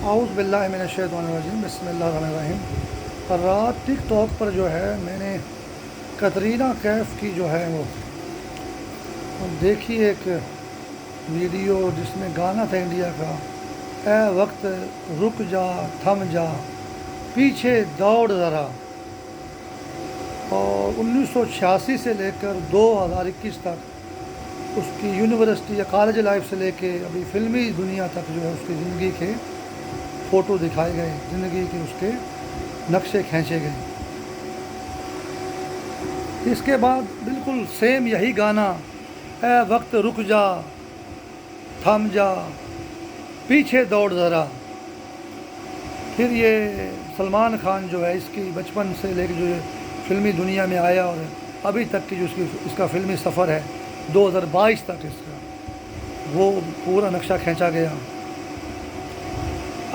اعوذ باللہ من الشیطان الرجیم، بسم اللہ الرحمن الرحیم۔ رات ٹک ٹاک پر جو ہے میں نے کترینہ کیف کی جو ہے وہ دیکھی ایک ویڈیو جس میں گانا تھا انڈیا کا، اے وقت رک جا تھم جا پیچھے دوڑ ذرا، اور 1986 سے لے کر 2021 تک اس کی یونیورسٹی یا کالج لائف سے لے کے ابھی فلمی دنیا تک جو ہے اس کی زندگی کے فوٹو دکھائے گئے، زندگی کے اس کے نقشے کھینچے گئے۔ اس کے بعد بالکل سیم یہی گانا، اے وقت رک جا تھم جا پیچھے دوڑ ذرا، پھر یہ سلمان خان جو ہے اس کی بچپن سے لے کے جو فلمی دنیا میں آیا اور ابھی تک کی جو اس کا فلمی سفر ہے 2022 تک، اس کا وہ پورا نقشہ کھینچا گیا۔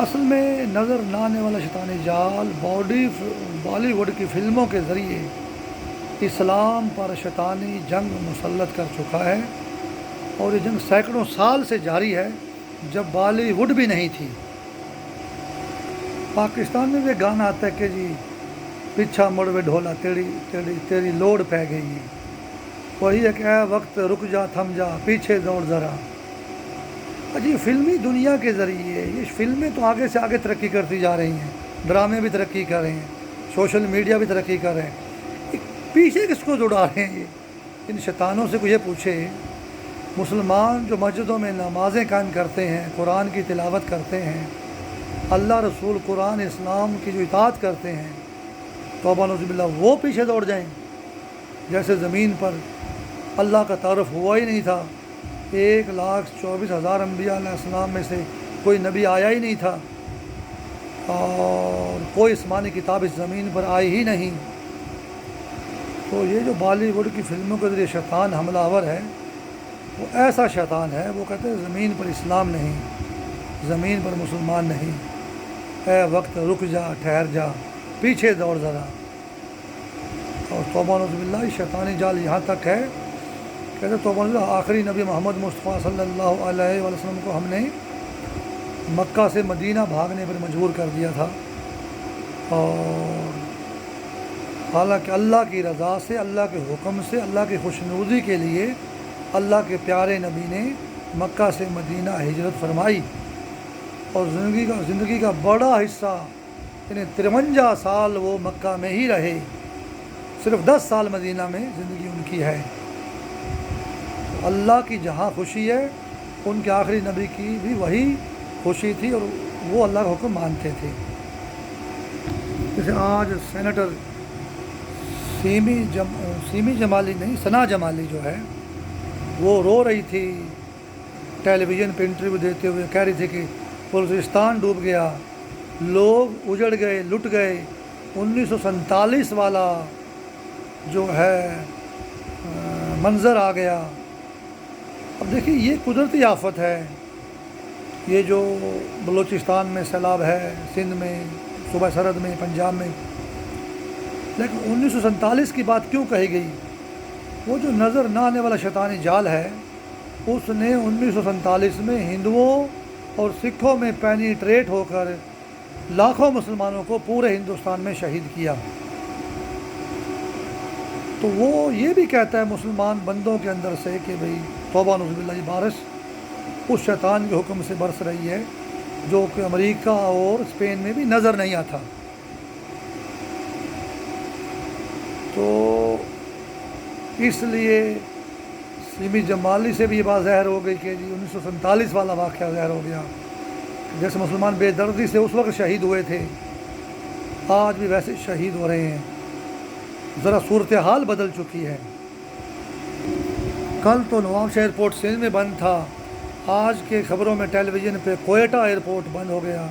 اصل میں نظر نہ آنے والا شیطانی جال بالی ووڈ کی فلموں کے ذریعے اسلام پر شیطانی جنگ مسلط کر چکا ہے، اور یہ جنگ سینکڑوں سال سے جاری ہے جب بالی ووڈ بھی نہیں تھی۔ پاکستان میں بھی گانا آتا ہے کہ جی پیچھا مڑ وے ڈھولا تیری لوڑ پہ گئی، وہی ہے کہ اے وقت رک جا تھم جا پیچھے دوڑ ذرا۔ جی فلمی دنیا کے ذریعے یہ فلمیں تو آگے سے آگے ترقی کرتی جا رہی ہیں، ڈرامے بھی ترقی کر رہے ہیں، سوشل میڈیا بھی ترقی کر رہے ہیں، پیچھے کس کو دوڑا رہے ہیں ان شیطانوں سے کوئی یہ پوچھے۔ مسلمان جو مسجدوں میں نمازیں قائم کرتے ہیں، قرآن کی تلاوت کرتے ہیں، اللہ رسول قرآن اسلام کی جو اطاعت کرتے ہیں، توبہ نعوذ باللہ، وہ پیچھے دوڑ جائیں جیسے زمین پر اللہ کا تعارف ہوا ہی نہیں تھا، 1,24,000 انبیاء علیہ السلام میں سے کوئی نبی آیا ہی نہیں تھا، اور کوئی آسمانی کتاب اس زمین پر آئی ہی نہیں۔ تو یہ جو بالی ووڈ کی فلموں کے ذریعے شیطان حملہ آور ہے، وہ ایسا شیطان ہے، وہ کہتے ہیں زمین پر اسلام نہیں، زمین پر مسلمان نہیں، اے وقت رک جا ٹھہر جا پیچھے دوڑ ذرا۔ اور توبہ نعوذ باللہ، شیطانی جال یہاں تک ہے، کہتے ہیں توبہ نعوذ باللہ، آخری نبی محمد مصطفیٰ صلی اللہ علیہ وسلم کو ہم نے مکہ سے مدینہ بھاگنے پر مجبور کر دیا تھا، اور حالانکہ اللہ کی رضا سے، اللہ کے حکم سے، اللہ کی خوشنودی کے لیے اللہ کے پیارے نبی نے مکہ سے مدینہ ہجرت فرمائی، اور زندگی کا بڑا حصہ یعنی 53 سال وہ مکہ میں ہی رہے، صرف 10 سال مدینہ میں زندگی ان کی ہے۔ اللہ کی جہاں خوشی ہے، ان کے آخری نبی کی بھی وہی خوشی تھی، اور وہ اللہ کا حکم مانتے تھے۔ جیسے آج سینیٹر سیمی جمالی نہیں، ثنا جمالی جو ہے، وہ رو رہی تھی ٹیلی ویژن پہ انٹرویو دیتے ہوئے، کہہ رہی تھی کہ بلوچستان ڈوب گیا، لوگ اجڑ گئے، لٹ گئے، 1947 والا جو ہے منظر آ گیا۔ اب دیکھیے یہ قدرتی آفت ہے، یہ جو بلوچستان میں سیلاب ہے، سندھ میں، صوبہ سرحد میں، پنجاب میں، لیکن 1947 کی بات کیوں کہی گئی؟ وہ جو نظر نہ آنے والا شیطانی جال ہے، اس نے 1947 میں ہندوؤں اور سکھوں میں پینیٹریٹ ہو کر لاکھوں مسلمانوں کو پورے ہندوستان میں شہید کیا۔ تو وہ یہ بھی کہتا ہے مسلمان بندوں کے اندر سے کہ بھئی توبہ نعوذ باللہ، یہ بارش اس شیطان کے حکم سے برس رہی ہے جو کہ امریکہ اور اسپین میں بھی نظر نہیں آتا۔ تو اس لیے سیمی جمالی سے بھی یہ بات ظاہر ہو گئی کہ جی 1947 والا واقعہ ظاہر ہو گیا، جیسے مسلمان بے دردی سے اس وقت شہید ہوئے تھے، آج بھی ویسے شہید ہو رہے ہیں، ذرا صورتحال بدل چکی ہے۔ کل تو نواب شاہ ایئرپورٹ سندھ میں بند تھا، آج کے خبروں میں ٹیلی ویژن پہ کوئٹہ ایئرپورٹ بند ہو گیا،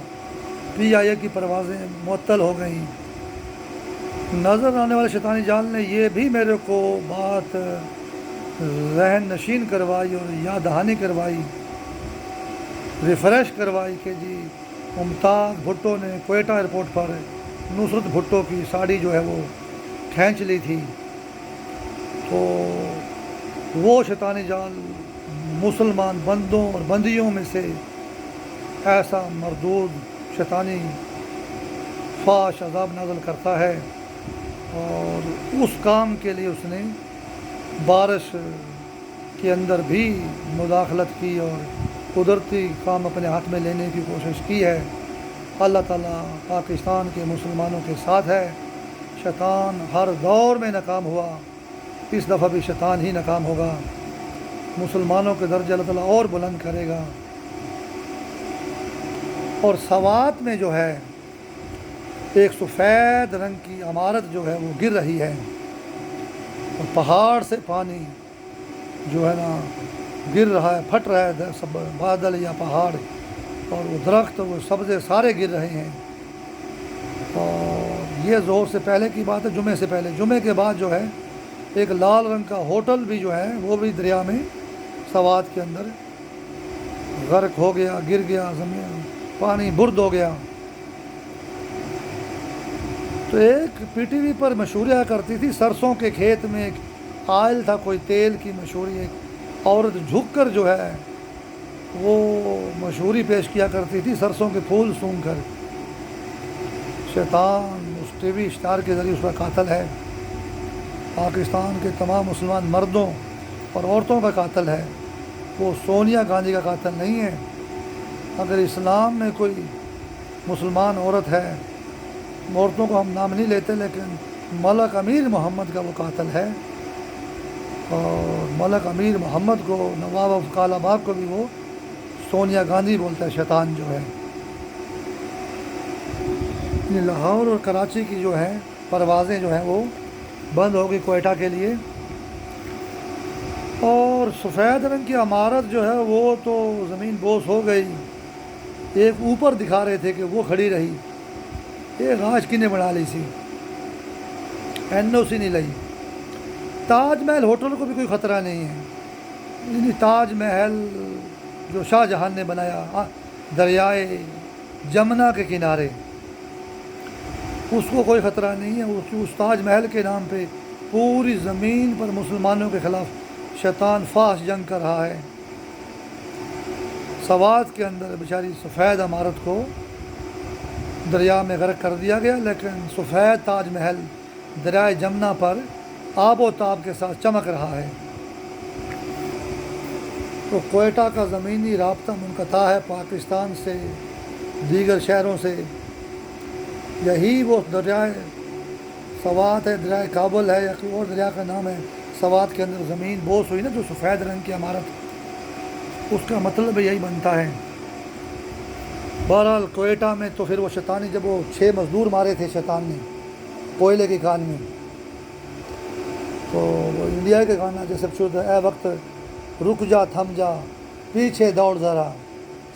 PIA کی پروازیں معطل ہو گئیں۔ نظر آنے والے شیطانی جال نے یہ بھی میرے کو بات ذہن نشین کروائی اور یاد دہانی کروائی، ریفریش کروائی کہ جی ممتاز بھٹو نے کوئٹہ ایئرپورٹ پر نصرت بھٹو کی ساڑی جو ہے وہ کھینچ لی تھی۔ تو وہ شیطانی جال مسلمان بندوں اور بندیوں میں سے ایسا مردود شیطانی فاش عذاب نازل کرتا ہے، اور اس کام کے لیے اس نے بارش کے اندر بھی مداخلت کی اور قدرتی کام اپنے ہاتھ میں لینے کی کوشش کی ہے۔ اللہ تعالیٰ پاکستان کے مسلمانوں کے ساتھ ہے۔ شیطان ہر دور میں ناکام ہوا، اس دفعہ بھی شیطان ہی ناکام ہوگا۔ مسلمانوں کے درجہ اللہ تعالیٰ اور بلند کرے گا۔ اور سوات میں جو ہے ایک سفید رنگ کی عمارت جو ہے وہ گر رہی ہے، اور پہاڑ سے پانی جو ہے نا گر رہا ہے، پھٹ رہا ہے، سب بادل یا پہاڑ، اور وہ درخت وہ سبزے سارے گر رہے ہیں۔ اور یہ ظہر سے پہلے کی بات ہے، جمعے سے پہلے۔ جمعے کے بعد جو ہے ایک لال رنگ کا ہوٹل بھی جو ہے وہ بھی دریا میں سوات کے اندر غرق ہو گیا، گر گیا، زمین پانی برد ہو گیا۔ تو ایک پی ٹی وی پر مشہوری آیا کرتی تھی، سرسوں کے کھیت میں ایک آئل تھا، کوئی تیل کی مشہوری، ایک عورت جھک کر جو ہے وہ مشہوری پیش کیا کرتی تھی، سرسوں کے پھول سونگھ کر۔ شیطان اس ٹی وی اشتہار کے ذریعے اس کا قاتل ہے، پاکستان کے تمام مسلمان مردوں اور عورتوں کا قاتل ہے، وہ سونیا گاندھی کا قاتل نہیں ہے۔ اگر اسلام میں کوئی مسلمان عورت ہے، عورتوں کو ہم نام نہیں لیتے، لیکن ملک امیر محمد کا وہ قاتل ہے، اور ملک امیر محمد کو، نواب افضل آباد کو بھی وہ سونیا گاندھی بولتا ہے، شیطان جو ہے۔ لاہور اور کراچی کی جو ہے پروازیں جو ہیں وہ بند ہو گئی کوئٹہ کے لیے، اور سفید رنگ کی عمارت جو ہے وہ تو زمین بوس ہو گئی۔ ایک اوپر دکھا رہے تھے کہ وہ کھڑی رہی، ایک آج کی نے بنا لی سی، این او سی نہیں لئی۔ تاج محل ہوٹل کو بھی کوئی خطرہ نہیں ہے، یعنی تاج محل جو شاہ جہان نے بنایا دریائے جمنا کے کنارے، اس کو کوئی خطرہ نہیں ہے۔ اس تاج محل کے نام پہ پوری زمین پر مسلمانوں کے خلاف شیطان فاحش جنگ کر رہا ہے۔ سوات کے اندر بیچاری سفید عمارت کو دریا میں غرق کر دیا گیا، لیکن سفید تاج محل دریائے جمنا پر آب و تاب کے ساتھ چمک رہا ہے۔ تو کوئٹہ کا زمینی رابطہ منقطع ہے پاکستان سے، دیگر شہروں سے۔ یہی وہ دریائے سوات ہے، دریائے کابل ہے، یا کوئی اور دریا کا نام ہے، سوات کے اندر زمین بوس ہوئی نا جو سفید رنگ کی عمارت، اس کا مطلب یہی بنتا ہے۔ بہرحال کوئٹہ میں تو پھر وہ شیطانی، جب وہ 6 مزدور مارے تھے شیطان نے کوئلے کی کان میں، تو وہ انڈیا کے گانا جیسے شروع اے وقت رک جا تھم جا پیچھے دوڑ ذرا،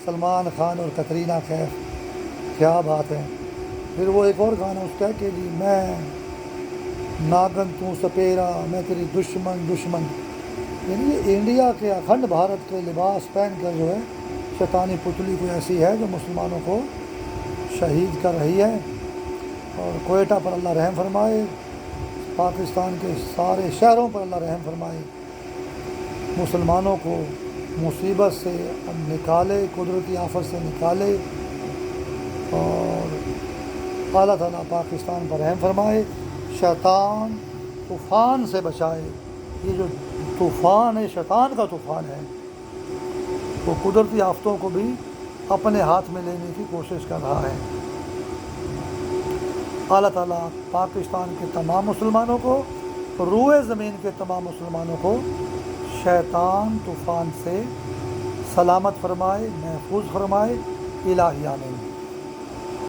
سلمان خان اور کترینہ کیف، کیا بات ہے۔ پھر وہ ایک اور گانا اس کا کہ جی میں ناگن تو سپیرا، میں تیری دشمن دشمن، یعنی یہ انڈیا کے اکھنڈ بھارت کے لباس پہن کر جو ہے شیطانی پتلی کوئی ایسی ہے جو مسلمانوں کو شہید کر رہی ہے۔ اور کوئٹہ پر اللہ رحم فرمائے، پاکستان کے سارے شہروں پر اللہ رحم فرمائے، مسلمانوں کو مصیبت سے نکالے، قدرتی آفت سے نکالے، اور اللہ تعالیٰ پاکستان پر رحم فرمائے، شیطان طوفان سے بچائے۔ یہ جو طوفان ہے شیطان کا طوفان ہے، وہ قدرتی آفتوں کو بھی اپنے ہاتھ میں لینے کی کوشش کر رہا ہے۔ اللہ تعالیٰ پاکستان کے تمام مسلمانوں کو، روئے زمین کے تمام مسلمانوں کو شیطان طوفان سے سلامت فرمائے، محفوظ فرمائے، الہی آمین۔